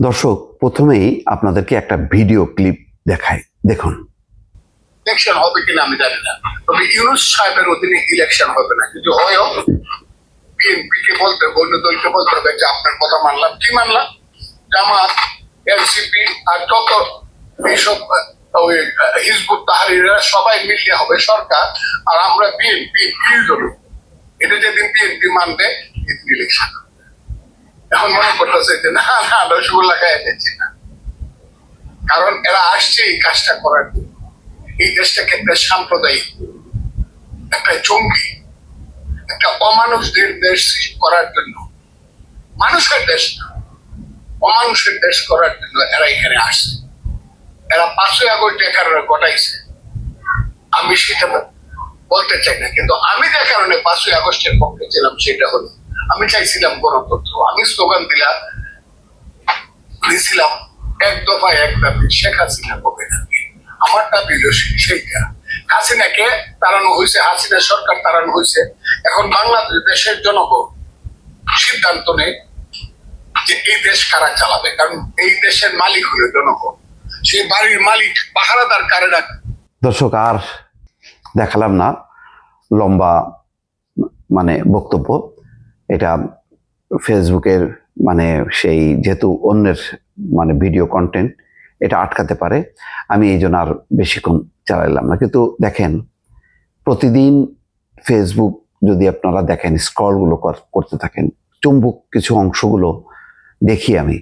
দর্শক, প্রথমেই আপনাদেরকে একটা ভিডিও ক্লিপ দেখাই, দেখুন। ইলেকশন হবে কিনা আমি জানি না, তবে ইউনূস সাহেবের অধীনে ইলেকশন হবে না। যদি হয়ও বিএনপি কে বলতে, অন্য দলকে বলতে হবে যে আপনার কথা মানলাম। কি মানলাম? জামাত, এনসিপি আর যত এইসব ওই হিজবুত তাহরিরা সবাই মিলিয়ে হবে সরকার, আর আমরা বিএনপি বিরোধী। এটা যেদিন বিএনপি মানবে এদিন ইলেকশন। এখন মনে করতেছে যে না না রসগোল্লা খাইয়া যাচ্ছি না, কারণ এরা আসছে এই কাজটা করার জন্য। এই দেশটাকে একটা সাম্প্রদায়িক, একটা জঙ্গি, একটা অমানুষদের দেশ করার জন্য, মানুষের দেশ না, অমানুষের দেশ করার জন্য এরা এখানে আসছে। এরা 5ই আগস্ট যে কারণে ঘটাইছে, আমি সেটা বলতে চাই না, কিন্তু আমি যে কারণে 5ই আগস্টের পক্ষে ছিলাম সেটা হলো আমি চাইছিলাম গণতন্ত্র। আমি স্লোগান দিয়েছিলাম এক দফায় এক দাবি, শেখ হাসিনা কবে থাকবে। আমার দাবি হলো সেইটা। হাসিনাকে তাড়ানো হয়েছে, হাসিনা সরকার তাড়ানো হয়েছে। এখন বাংলাদেশের জনগণ সিদ্ধান্ত নেই যে এই দেশ কারা চালাবে, কারণ এই দেশের মালিক হলো জনগণ। সেই বাড়ির মালিক পাহারাদার কারে রাখবে। দর্শক, আর দেখালাম না লম্বা বক্তব্য। এটা ফেসবুকের সেই যেহেতু অন্যের ভিডিও কন্টেন্ট, এটা আটকাতে পারে, আমি এই জন্য আর বেশিক্ষণ চালাইলাম না। কিন্তু দেখেন, প্রতিদিন ফেসবুক যদি আপনারা দেখেন, স্ক্রলগুলো করতে থাকেন, চুম্বক কিছু অংশগুলো দেখি আমি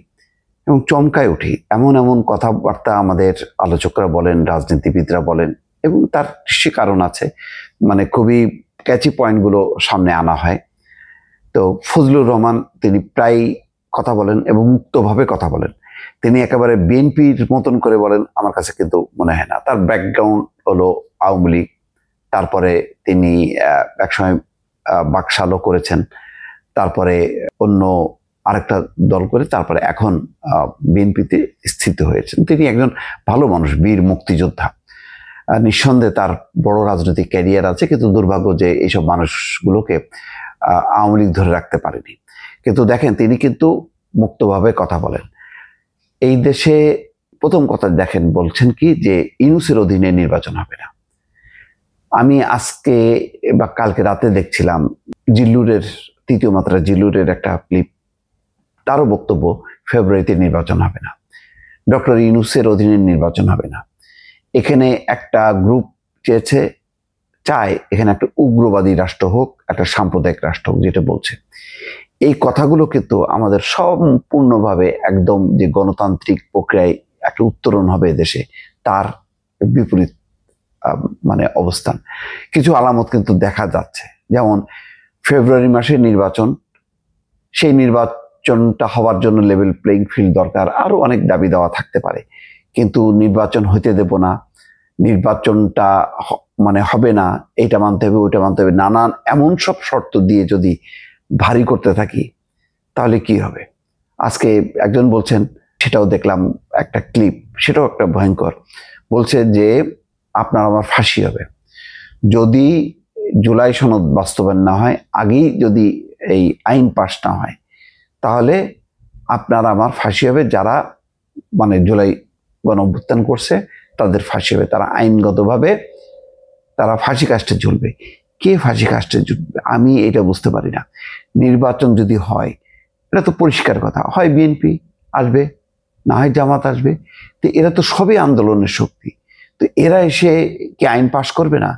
এবং চমকায় উঠি। এমন এমন কথাবার্তা আমাদের আলোচকরা বলেন, রাজনীতিবিদরা বলেন, এবং তার নিশ্চয়ই কারণ আছে। খুবই ক্যাচি পয়েন্টগুলো সামনে আনা হয়। তো ফজলুর রহমান তিনি প্রায় কথা বলেন এবং মুক্তভাবে কথা বলেন। তিনি একেবারে বিএনপির মতন করে বলেন, আমার কাছে কিন্তু মনে হয় না। তার ব্যাকগ্রাউন্ড হলো আওয়ামী লীগ, তারপরে তিনি একসময় বাকশালও করেছেন, তারপরে অন্য আরেকটা দল করে, তারপরে এখন বিএনপিতে স্থিত হয়েছেন। তিনি একজন ভালো মানুষ, বীর মুক্তিযোদ্ধা। নিঃসন্দেহে তার বড় রাজনৈতিক ক্যারিয়ার আছে, কিন্তু দুর্ভাগ্য যে এইসব মানুষগুলোকে আওয়ামী লীগ ধরে রাখতে পারেনি। কিন্তু দেখেন, তিনি কিন্তু মুক্তভাবে কথা বলেন। এই দেশে প্রথম কথা দেখেন, বলছেন কি যে ইউনূসের অধীনে নির্বাচন হবে না। আমি আজকে বা কালকে রাতে দেখছিলাম জিল্লুরের, তৃতীয় মাত্রা জিল্লুরের একটা ক্লিপ। তারও বক্তব্য, ফেব্রুয়ারিতে নির্বাচন হবে না, ডক্টর ইউনূসের অধীনে নির্বাচন হবে না। এখানে একটা গ্রুপ চায় এখানে একটা উগ্রবাদী রাষ্ট্র হোক, একটা সাম্প্রদায়িক রাষ্ট্র হোক, যেটা বলছে। এই কথাগুলো কিন্তু আমাদের সম্পূর্ণভাবে একদম যে গণতান্ত্রিক প্রক্রিয়ায় একটা উত্তরণ হবে দেশে, তার বিপরীত অবস্থান। কিছু আলামত কিন্তু দেখা যাচ্ছে, যেমন ফেব্রুয়ারি মাসে নির্বাচন, সেই নির্বাচনটা হওয়ার জন্য লেভেল প্লেইং ফিল্ড দরকার, আরো অনেক দাবি দেওয়া থাকতে পারে, কিন্তু নির্বাচন হইতে দেব না, নির্বাচনটা হবে না, এইটা মানতে হবে, ওইটা মানতে হবে, নানান এমন সব শর্ত দিয়ে যদি ভারী করতে থাকি, তাহলে কি হবে? আজকে একজন বলছেন, সেটাও দেখলাম একটা ক্লিপ, সেটাও একটা ভয়ঙ্কর। বলছে যে আপনার আমার ফাঁসি হবে যদি জুলাই সনদ বাস্তবায়ন না হয়, আগেই যদি এই আইন পাশ না হয়, তাহলে আপনার আমার ফাঁসি হবে। যারা জুলাই গণঅভ্যুত্থান করছে তাদের ফাঁসি হবে, তারা আইনগতভাবে তারা ফাঁসি কাস্টে ঝুলবে। কে ফাঁসি কাস্টে ঝুলবে আমি এটা বুঝতে পারি না। নির্বাচন যদি হয়, এটা তো পরিষ্কার কথা, হয় বিএনপি আসবে, না হয় জামাত আসবে। তো এরা তো সবই আন্দোলনের শক্তি। তো এরা এসে কি আইন পাশ করবে না?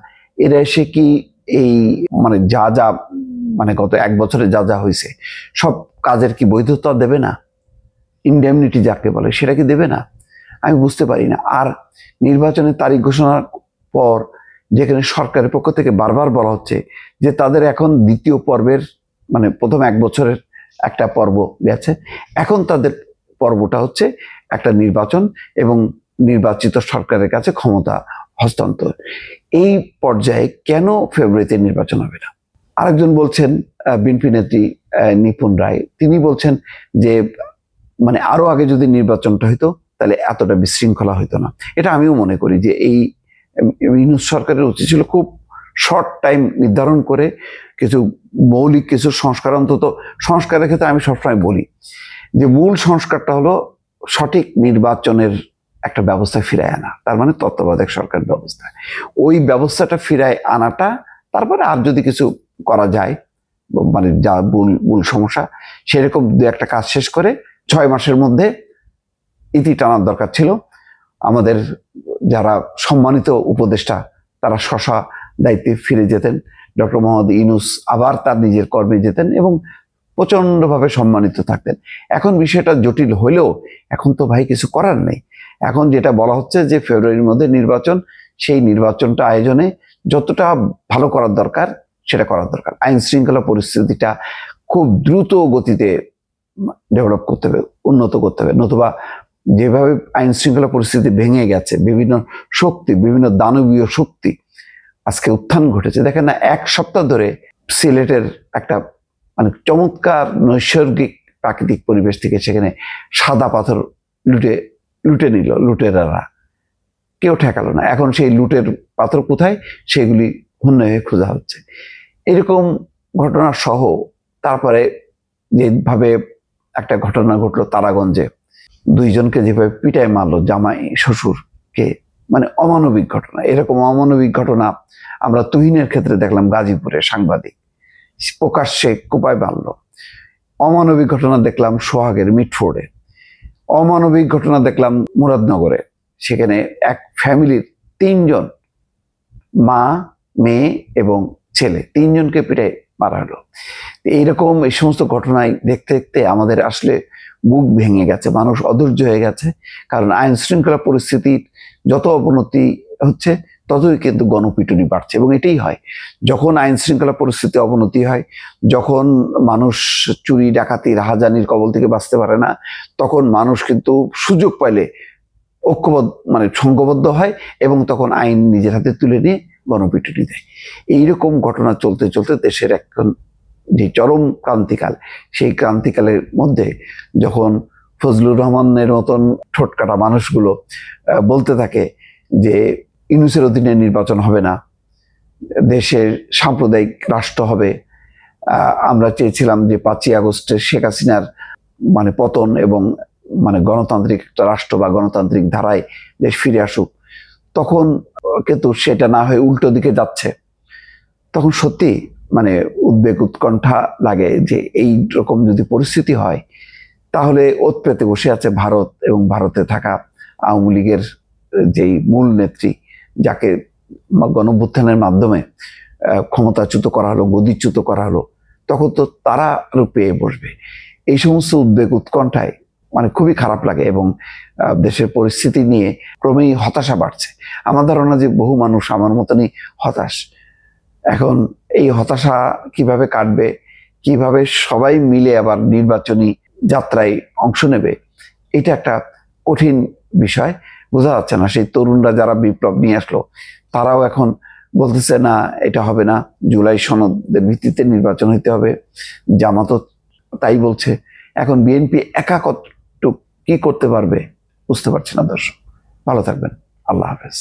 এরা এসে কি এই যা যা গত 1 বছরে যা যা হয়েছে সব কাজের কি বৈধতা দেবে না? ইনডেমনিটি যাকে বলে, সেটা কি দেবে না? আমি বুঝতে পারি না। আর নির্বাচনের তারিখ ঘোষণার পর যেখানে সরকারের পক্ষ থেকে বারবার বলা হচ্ছে যে তাদের এখন দ্বিতীয় পর্বের প্রথম 1 বছরের একটা পর্ব গেছে, এখন তাদের পর্বটা হচ্ছে একটা নির্বাচন এবং নির্বাচিত সরকারের কাছে ক্ষমতা হস্তান্তর। এই পর্যায়ে কেন ফেব্রুয়ারিতে নির্বাচন হবে না? আরেকজন বলছেন, বিএনপি নেত্রী নিপুণ রায়, তিনি বলছেন যে আরো আগে যদি নির্বাচনটা হইতো তাহলে এতটা বিশৃঙ্খলা হইতো না। এটা আমিও মনে করি যে এই ইউনূস সরকারের উচিত ছিল খুব শর্ট টাইম নির্ধারণ করে কিছু মৌলিক কিছু সংস্কার, অন্তত সংস্কারের ক্ষেত্রে আমি সবসময় বলি যে মূল সংস্কারটা হলো সঠিক নির্বাচনের একটা ব্যবস্থা ফিরায় আনা, তার মানে তত্ত্বাবধায়ক সরকার ব্যবস্থা, ওই ব্যবস্থাটা ফিরায় আনাটা, তারপরে আর যদি কিছু করা যায়, মানে যা মূল সমস্যা সেরকম দু একটা কাজ শেষ করে 6 মাসের মধ্যে ইতি টানার দরকার ছিল। আমাদের যারা সম্মানিত উপদেষ্টা তারা শশা দায়িত্বে ফিরে যেতেন, ডক্টর মোহাম্মদ ইউনূস আবার তার নিজের কর্মে যেতেন এবং প্রচন্ডভাবে সম্মানিত থাকতেন। এখন বিষয়টা জটিল হলেও এখন তো ভাই কিছু করার নেই। এখন যেটা বলা হচ্ছে যে ফেব্রুয়ারির মধ্যে নির্বাচন, সেই নির্বাচনটা আয়োজনে যতটা ভালো করার দরকার সেটা করার দরকার। আইন শৃঙ্খলা পরিস্থিতিটা খুব দ্রুত গতিতে ডেভেলপ করতে হবে, উন্নত করতে হবে, নতুবা যেভাবে আইন শৃঙ্খলা পরিস্থিতি ভেঙে গেছে, বিভিন্ন শক্তি, বিভিন্ন দানবীয় শক্তি আজকে উত্থান ঘটেছে। দেখেন না, 1 সপ্তাহ ধরে সিলেটের একটা মানে চমৎকার নৈসর্গিক প্রাকৃতিক পরিবেশ থেকে সেখানে সাদা পাথর লুটে নিল লুটেরারা, কেউ ঠেকালো না। এখন সেই লুটের পাথর কোথায়, সেগুলি হন্য হয়ে খোঁজা হচ্ছে। এরকম ঘটনা সহ তারপরে যেভাবে একটা ঘটনা ঘটলো তারাগঞ্জে, 2 জনকে যেভাবে পিটায় মারলো জামাই শ্বশুরকে, মানে অমানবিক ঘটনা। এরকম অমানবিক ঘটনা আমরা তুহিনের ক্ষেত্রে দেখলাম, গাজীপুরে সাংবাদিক প্রকাশ্যে কোপায় মারলো। অমানবিক ঘটনা দেখলাম সোহাগের মিটফোর্ডে। অমানবিক ঘটনা দেখলাম মুরাদনগরে, সেখানে এক ফ্যামিলির 3 জন, মা, মেয়ে এবং ছেলে, 3 জনকে পিটায় মারা হলো। এইরকম এই সমস্ত ঘটনায় দেখতে দেখতে আমাদের আসলে বুক ভেঙে গেছে, মানুষ অধৈর্য হয়ে গেছে। কারণ আইন শৃঙ্খলা পরিস্থিতির যত অবনতি হচ্ছে ততই কিন্তু গণপিটুনি বাড়ছে, এবং এটাই হয় যখন আইন শৃঙ্খলা পরিস্থিতি অবনতি হয়, যখন মানুষ চুরি ডাকাতি রাহাজানির কবল থেকে বাঁচতে পারে না, তখন মানুষ কিন্তু সুযোগ পাইলে ঐক্যবদ্ধ মানে সংঘবদ্ধ হয় এবং তখন আইন নিজের হাতে তুলে নিয়ে গণপিটুনি দেয়। এইরকম ঘটনা চলতে চলতে দেশের এখন যে চরম ক্রান্তিকাল, সেই ক্রান্তিকালের মধ্যে যখন ফজলুর রহমানের মতন ঠোঁটকাটা মানুষগুলো বলতে থাকে যে ইউনূসের অধীনে নির্বাচন হবে না, দেশের সাম্প্রদায়িক রাষ্ট্র হবে, আমরা চেয়েছিলাম যে 5ই আগস্টে শেখ হাসিনার মানে পতন এবং মানে গণতান্ত্রিক একটা রাষ্ট্র বা গণতান্ত্রিক ধারায় দেশ ফিরে আসুক, তখন কিন্তু সেটা না হয়ে উল্টো দিকে যাচ্ছে। তখন সত্যি মানে উদ্বেগ উৎকণ্ঠা লাগে যে এই রকম যদি পরিস্থিতি হয় তাহলে ওত পেতে বসে আছে ভারত এবং ভারতে থাকা আওয়ামী লীগের যেই মূল নেত্রী, যাকে গণঅভ্যুত্থানের মাধ্যমে ক্ষমতাচ্যুত করা হলো, গদিচ্যুত করা হলো, তখন তো তারা আরো পেয়ে বসবে। এই সমস্ত উদ্বেগ উৎকণ্ঠায় মানে খুবই খারাপ লাগে এবং দেশের পরিস্থিতি নিয়ে ক্রমেই হতাশা বাড়ছে। আমার ধারণা যে বহু মানুষ আমার মতনই হতাশ। এখন এই হতাশা কিভাবে কাটবে, কিভাবে সবাই মিলে আবার নির্বাচনী যাত্রায় অংশ নেবে, এটা একটা কঠিন বিষয়, বোঝা যাচ্ছে না। সেই তরুণরা যারা বিপ্লব নিয়ে আসলো তারাও এখন বলতেছে না এটা হবে না, জুলাই সনদের ভিত্তিতে নির্বাচন হইতে হবে। জামাতও তাই বলছে। এখন বিএনপি একা কতটুকু কি করতে পারবে বুঝতে পারছি না। দর্শক ভালো থাকবেন, আল্লাহ হাফেজ।